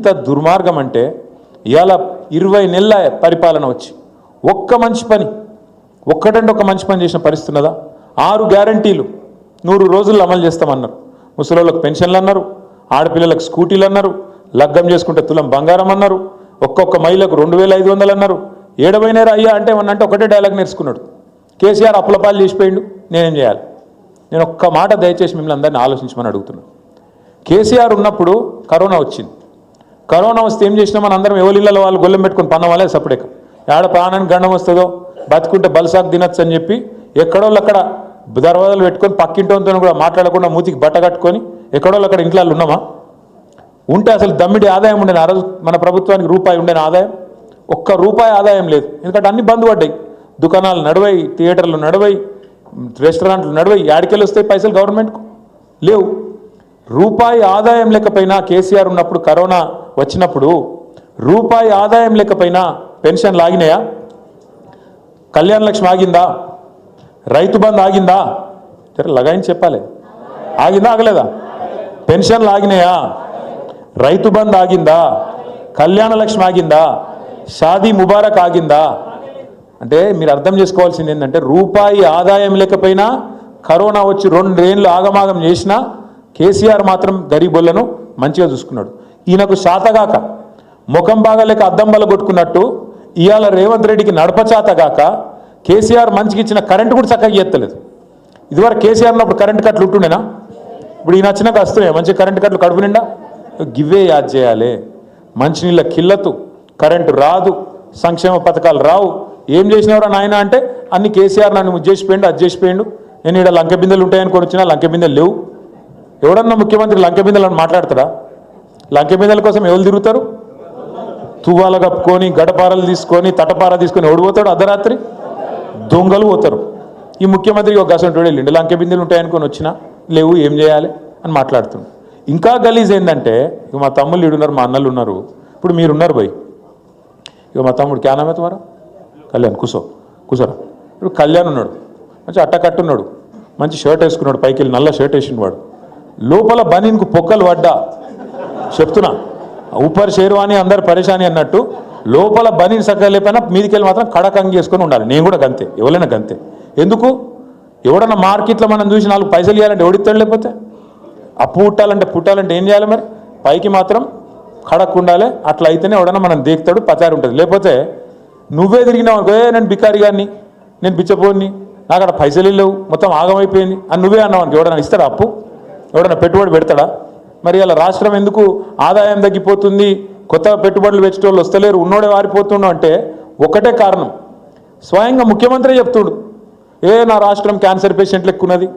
ఇంత దుర్మార్గం అంటే ఇవాళ 20 నెలల పరిపాలన వచ్చి ఒక్క మంచి పని ఒక్కటంటే ఒక మంచి పని చేసిన పరిస్థితి ఉన్నదా? 6 గ్యారంటీలు 100 రోజుల్లో అమలు చేస్తామన్నారు. ముసలోళ్ళకి పెన్షన్లు అన్నారు, ఆడపిల్లలకు స్కూటీలు అన్నారు, లగ్గం చేసుకుంటే తులం బంగారం అన్నారు, ఒక్కొక్క మహిళకు 2500 అన్నారు. ఏడవైనారా అయ్యా అంటే ఏమన్నంటే ఒకటే డైలాగ్ నేర్చుకున్నాడు. కేసీఆర్ అప్పులపాలు చేసిపోయిండు, నేనేం చేయాలి? నేను ఒక్క మాట దయచేసి మిమ్మల్ని అందరినీ ఆలోచించమని అడుగుతున్నాను. కేసీఆర్ ఉన్నప్పుడు కరోనా వచ్చింది. కరోనా వస్తే ఏం చేసినా మన అందరం ఎవరిళ్ళలో వాళ్ళు గొల్లెం పెట్టుకుని పన్నవాలే సపడేక ఏడ ప్రాణానికి గండం వస్తుందో బతుకుంటే బలసాకు తినచ్చు అని చెప్పి ఎక్కడోళ్ళు అక్కడ దర్వాజాలు పెట్టుకొని పక్కింటితో కూడా మాట్లాడకుండా మూతికి బట్ట కట్టుకొని ఎక్కడోళ్ళు అక్కడ ఇంట్లో ఉన్నామా? ఉంటే అసలు దమ్మిడి ఆదాయం ఉండేది. ఆ రోజు మన ప్రభుత్వానికి రూపాయి ఉండేది ఆదాయం, ఒక్క రూపాయి ఆదాయం లేదు. ఎందుకంటే అన్ని బంద్ పడ్డాయి. దుకాణాలు నడవై, థియేటర్లు నడవై, రెస్టారెంట్లు నడవై, యాడికెళ్ళి వస్తాయి పైసలు గవర్నమెంట్కు? లేవు. రూపాయి ఆదాయం లేకపోయినా కేసీఆర్ ఉన్నప్పుడు కరోనా వచ్చినప్పుడు రూపాయి ఆదాయం లేకపోయినా పెన్షన్లు ఆగినాయా? కళ్యాణ లక్ష్మి ఆగిందా? రైతు బంధు ఆగిందా? లగాయని చెప్పాలి. ఆగిందా ఆగలేదా? పెన్షన్లు ఆగినాయా? రైతు బంధు ఆగిందా? కళ్యాణ లక్ష్మి ఆగిందా? షాదీ ముబారక్ ఆగిందా? అంటే మీరు అర్థం చేసుకోవాల్సింది ఏంటంటే రూపాయి ఆదాయం లేకపోయినా కరోనా వచ్చి 2 ఏళ్ళు ఆగమాగం చేసినా కేసీఆర్ మాత్రం గరీబులను మంచిగా చూసుకున్నాడు. ఈయనకు శాతగాక ముఖం బాగాలేక అద్దం బల కొట్టుకున్నట్టు ఇవాళ రేవంత్ రెడ్డికి నడపచాతగాక కేసీఆర్ మంచిగా ఇచ్చిన కరెంటు కూడా చక్కగా ఎత్తలేదు. ఇదివరకు కేసీఆర్ ఉన్నప్పుడు కరెంటు కట్లు ఉంటుండేనా? ఇప్పుడు ఈయన వచ్చినాక వస్తున్నాయి మంచి కరెంటు కట్లు కడుపు నిండా. గివ్వే యాద్ చేయాలి. మంచినీళ్ళ కిల్లతు, కరెంటు రాదు, సంక్షేమ పథకాలు రావు. ఏం చేసినవరా నాయన అంటే అన్ని కేసీఆర్ నన్ను చేసిపోయిండు, అది చేసిపోయిండు. నేను ఇక్కడ లంకె బిందెలు ఉంటాయని కొని వచ్చినా లంకె బిందెలు లేవు. ఎవడన్నా ముఖ్యమంత్రి లంకె బిందెలు అని మాట్లాడతారా? లంకె బిందెల కోసం ఎవరు తిరుగుతారు? తువ్వాల కప్పుకొని గడపారలు తీసుకొని తటపార తీసుకొని ఎవడు పోతాడు? అర్ధరాత్రి దొంగలు పోతారు. ఈ ముఖ్యమంత్రికి ఒక గసంటోడు వెళ్ళిండు, లంకె బిందెలు ఉంటాయనుకొని వచ్చినా లేవు, ఏం చేయాలి అని మాట్లాడుతున్నాడు. ఇంకా గలీజ్ ఏంటంటే ఇక మా తమ్ముళ్ళు ఇడున్నారు, మా అన్నలు ఉన్నారు, ఇప్పుడు మీరున్నారు పోయి. ఇక మా తమ్ముడు క్యానామే తుమారా కళ్యాణ్ కూసోరా. ఇప్పుడు కళ్యాణ్ ఉన్నాడు, మంచి అట్టకట్టున్నాడు, మంచి షర్ట్ వేసుకున్నాడు, పైకి వెళ్ళి నల్ల షర్ట్ వేసిండు. వాడు లోపల బనీన్కు పొక్కలు పడ్డా చెప్తున్నా, ఊపర్ షేర్వాణి అందరు పరేషాని అన్నట్టు లోపల బనీన్ సక్కగా లేకపోయినా మీదికెళ్ళి మాత్రం కడకంగి చేసుకొని ఉండాలి. నేను కూడా గంతే, ఎవరైనా గంతే. ఎందుకు? ఎవడన్నా మార్కెట్లో మనం చూసి 4 పైసలు ఇవ్వాలంటే ఎవడిస్తాడు? లేకపోతే అప్పు పుట్టాలంటే ఏం చేయాలి మరి? పైకి మాత్రం కడక్ ఉండాలి. అట్లా అయితేనే ఎవడన్నా మనం దేకుతాడు, పచారు ఉంటుంది. లేకపోతే నువ్వే తిరిగినావు అనుకో, నేను బికారి గారిని, నేను బిచ్చపోని, నాకు అక్కడ పైసలు లేవు, మొత్తం ఆగమైపోయింది అని నువ్వే అన్నావు అనుకో, ఎవడన్నా ఇస్తాడా? అప్పు ఎవడన్నా పెట్టుబడి పెడతాడా? మరి అలా రాష్ట్రం ఎందుకు ఆదాయం తగ్గిపోతుంది, కొత్త పెట్టుబడులు పెట్టేటోళ్ళు వస్తలేరు, ఉన్నోడే వారిపోతుండు అంటే ఒకటే కారణం. స్వయంగా ముఖ్యమంత్రి చెప్తుడు, నా రాష్ట్రం క్యాన్సర్ పేషెంట్లు ఎక్కున్నది,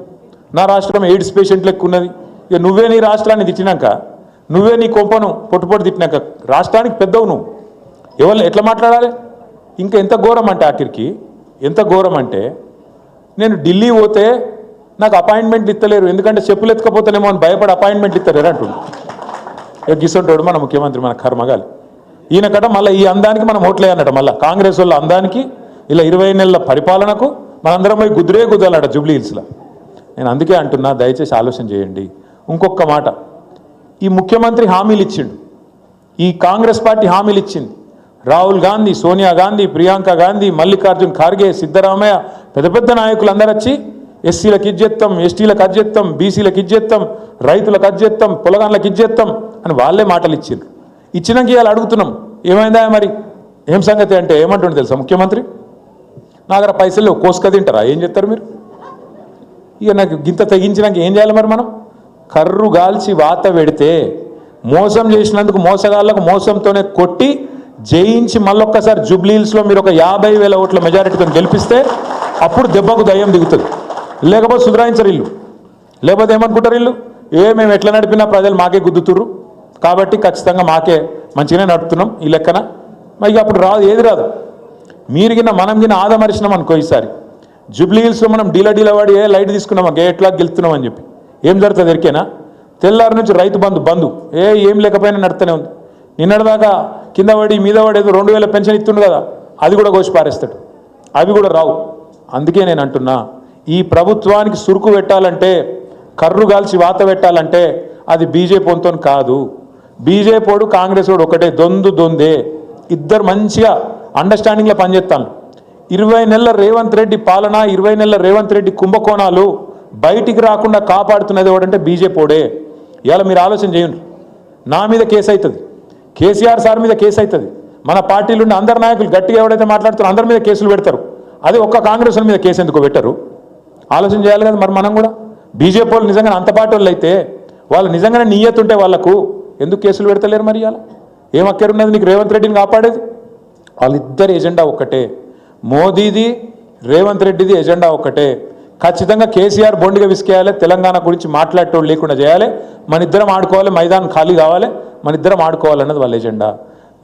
నా రాష్ట్రం ఎయిడ్స్ పేషెంట్లు ఎక్కున్నది. ఇక నువ్వే నీ రాష్ట్రాన్ని తిట్టినాక, నువ్వే నీ కొంపను పొట్టు తిట్టినాక రాష్ట్రానికి పెద్దవు నువ్వు. ఎట్లా మాట్లాడాలి? ఇంకా ఎంత ఘోరం అంటే ఆఖరికి ఎంత ఘోరం అంటే నేను ఢిల్లీ పోతే నాకు అపాయింట్మెంట్ ఇస్తలేరు, ఎందుకంటే చెప్పులు ఎత్తుకపోతేనేమో అని భయపడి అపాయింట్మెంట్ ఇస్తలేరు అంటుండు. ఇక గిసంటోడు మన ముఖ్యమంత్రి, మన కర్మగాలి. ఈయనకట మళ్ళీ ఈ అందానికి మనం ఓట్లే అన్నట, మళ్ళీ కాంగ్రెస్ వాళ్ళ అందానికి ఇలా 20 నెలల పరిపాలనకు మనందరం పోయి గుద్దాలట జూబ్లీ హిల్స్లో. నేను అందుకే అంటున్నా, దయచేసి ఆలోచన చేయండి. ఇంకొక మాట, ఈ ముఖ్యమంత్రి హామీలు ఇచ్చిండు, ఈ కాంగ్రెస్ పార్టీ హామీలు ఇచ్చింది. రాహుల్ గాంధీ, సోనియా గాంధీ, ప్రియాంక గాంధీ, మల్లికార్జున్ ఖార్గే, సిద్ధరామయ్య, పెద్ద నాయకులు అందరూ వచ్చి ఎస్సీలకు ఇచ్చేస్తాం, ఎస్టీలకు అజ్జేస్తాం, బీసీలకు ఇచ్చేస్తాం, రైతులకు అజ్జేస్తాం, పొలగాన్లకు ఇచ్చేస్తాం అని వాళ్ళే మాటలు ఇచ్చిండ్రు. ఇచ్చినాక ఇవాళ అడుగుతున్నాం, ఏమైందా మరి ఏం సంగతి అంటే ఏమంటుండే తెలుసా ముఖ్యమంత్రి? నా దగ్గర పైసలు కోసుక తింటారా? ఏం చెప్తారు మీరు? ఇక నాకు గింత తెగించినాక ఏం చేయాలి మరి? మనం కర్రు గాల్చి వాత పెడితే మోసం చేసినందుకు మోసగాళ్ళకు మోసంతోనే కొట్టి జయించి మళ్ళొక్కసారి జూబ్లీ హిల్స్లో మీరు ఒక 50,000 ఓట్ల మెజారిటీతో గెలిపిస్తే అప్పుడు దెబ్బకు దయ్యం దిగుతుంది. లేకపోతే సుధరాయించరు ఇల్లు. లేకపోతే ఏమనుకుంటారు ఇల్లు? మేము ఎట్లా నడిపినా ప్రజలు మాకే గుద్దుతుర్రు కాబట్టి ఖచ్చితంగా మాకే మంచిగానే నడుపుతున్నాం ఈ లెక్కన. మరి అప్పుడు రాదు, ఏది రాదు. మీరు గిన్న మనం గిన్న ఆదమరిచినాం అనుకో, ఈసారి జూబ్లీ హిల్స్లో మనం డీలా వాడి లైట్ తీసుకున్నామా ఎట్లా గెలుస్తున్నాం అని చెప్పి ఏం జరుగుతుంది ఎరికేనా? తెల్లారి నుంచి రైతు బంధు ఏం లేకపోయినా నడుతూనే ఉంది. నిన్నటిదాకా కింద పడి మీద పడి ఏదో 2000 పెన్షన్ ఇస్తుండు కదా, అది కూడా కోసి పారేస్తాడు. అవి కూడా రావు. అందుకే నేను అంటున్నా, ఈ ప్రభుత్వానికి సురుకు పెట్టాలంటే, కర్రు గాల్చి వాత పెట్టాలంటే అది బీజేపీ వంతోని కాదు. బీజేపీ వాడు కాంగ్రెస్ వాడు ఒకటే దొందే ఇద్దరు మంచిగా అండర్స్టాండింగ్లో పనిచేస్తాను 20 నెలల రేవంత్ రెడ్డి పాలన 20 నెలల రేవంత్ రెడ్డి కుంభకోణాలు బయటికి రాకుండా కాపాడుతున్నది ఎవడంటే బీజేపీ వాడే ఇవాళ మీరు ఆలోచన చేయండి నా మీద కేసు అవుతుంది కేసీఆర్ సార్ మీద కేసు అవుతుంది మన పార్టీలో ఉన్న అందరు నాయకులు గట్టిగా ఎవరైతే మాట్లాడుతారో అందరి మీద కేసులు పెడతారు అదే ఒక్క కాంగ్రెస్ మీద కేసు ఎందుకు పెట్టరు ఆలోచన చేయాలి కదా మరి మనం కూడా బీజేపీ వాళ్ళు నిజంగా అంత పార్టీ వాళ్ళు అయితే వాళ్ళు నిజంగానే నియత్ ఉంటే వాళ్ళకు ఎందుకు కేసులు పెడతలేరు మరి ఇవాళ ఏం అక్కరున్నది నీకు రేవంత్ రెడ్డిని కాపాడేది వాళ్ళిద్దరి ఎజెండా ఒక్కటే మోదీది రేవంత్ రెడ్డిది ఎజెండా ఒక్కటే ఖచ్చితంగా కేసీఆర్ బొండిగా విసికేయాలి తెలంగాణ గురించి మాట్లాడేటోళ్ళు లేకుండా చేయాలి మన ఇద్దరం ఆడుకోవాలి మైదానం ఖాళీ కావాలి మన ఇద్దరం ఆడుకోవాలన్నది వాళ్ళ ఎజెండా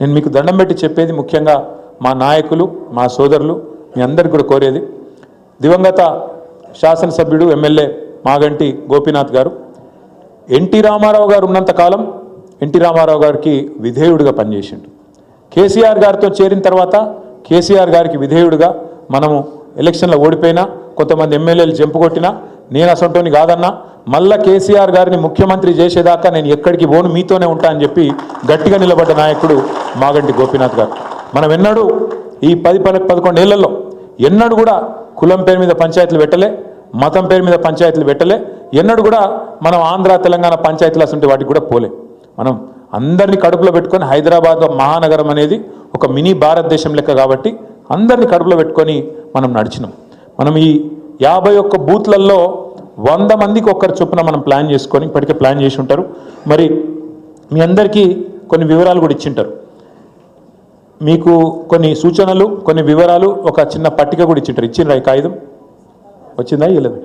నేను మీకు దండం పెట్టి చెప్పేది ముఖ్యంగా మా నాయకులు మా సోదరులు మీ అందరికీ కూడా కోరేది దివంగత శాసనసభ్యుడు ఎమ్మెల్యే మాగంటి గోపీనాథ్ గారు ఎన్టీ రామారావు గారు ఉన్నంతకాలం ఎన్టీ రామారావు గారికి విధేయుడిగా పనిచేసిండు కేసీఆర్ గారితో చేరిన తర్వాత కేసీఆర్ గారికి విధేయుడిగా మనము ఎలక్షన్లో ఓడిపోయినా కొంతమంది ఎమ్మెల్యేలు చెంపుకొట్టినా నేను అసంటోని కాదన్నా మళ్ళా కేసీఆర్ గారిని ముఖ్యమంత్రి చేసేదాకా నేను ఎక్కడికి పోను మీతోనే ఉంటా అని చెప్పి గట్టిగా నిలబడ్డ నాయకుడు మాగంటి గోపీనాథ్ గారు మనం ఎన్నడూ ఈ 10-11 ఏళ్లలో ఎన్నడూ కూడా కులం పేరు మీద పంచాయతీలు పెట్టలే మతం పేరు మీద పంచాయతీలు పెట్టలే ఎన్నడూ కూడా మనం ఆంధ్ర తెలంగాణ పంచాయతీలు అసంటి వాటికి కూడా పోలే మనం అందరినీ కడుపులో పెట్టుకొని హైదరాబాద్ మహానగరం అనేది ఒక మినీ భారతదేశం లెక్క కాబట్టి అందరినీ కడుపులో పెట్టుకొని మనం నడిచినాం మనం ఈ 51 బూత్లలో 100 మందికి ఒక్కరు చొప్పున మనం ప్లాన్ చేసుకొని ఇప్పటికే ప్లాన్ చేసి ఉంటారు మరి మీ అందరికీ కొన్ని వివరాలు కూడా ఇచ్చింటారు మీకు కొన్ని సూచనలు కొన్ని వివరాలు ఒక చిన్న పట్టిక కూడా ఇచ్చింటారు ఇచ్చిండ్రా ఈ కాగితం వచ్చిందా ఇవ్వలేదు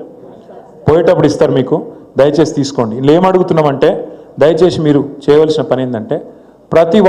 పోయేటప్పుడు ఇస్తారు మీకు దయచేసి తీసుకోండి ఇలా ఏం అడుగుతున్నామంటే దయచేసి మీరు చేయవలసిన పని ఏంటంటే ప్రతి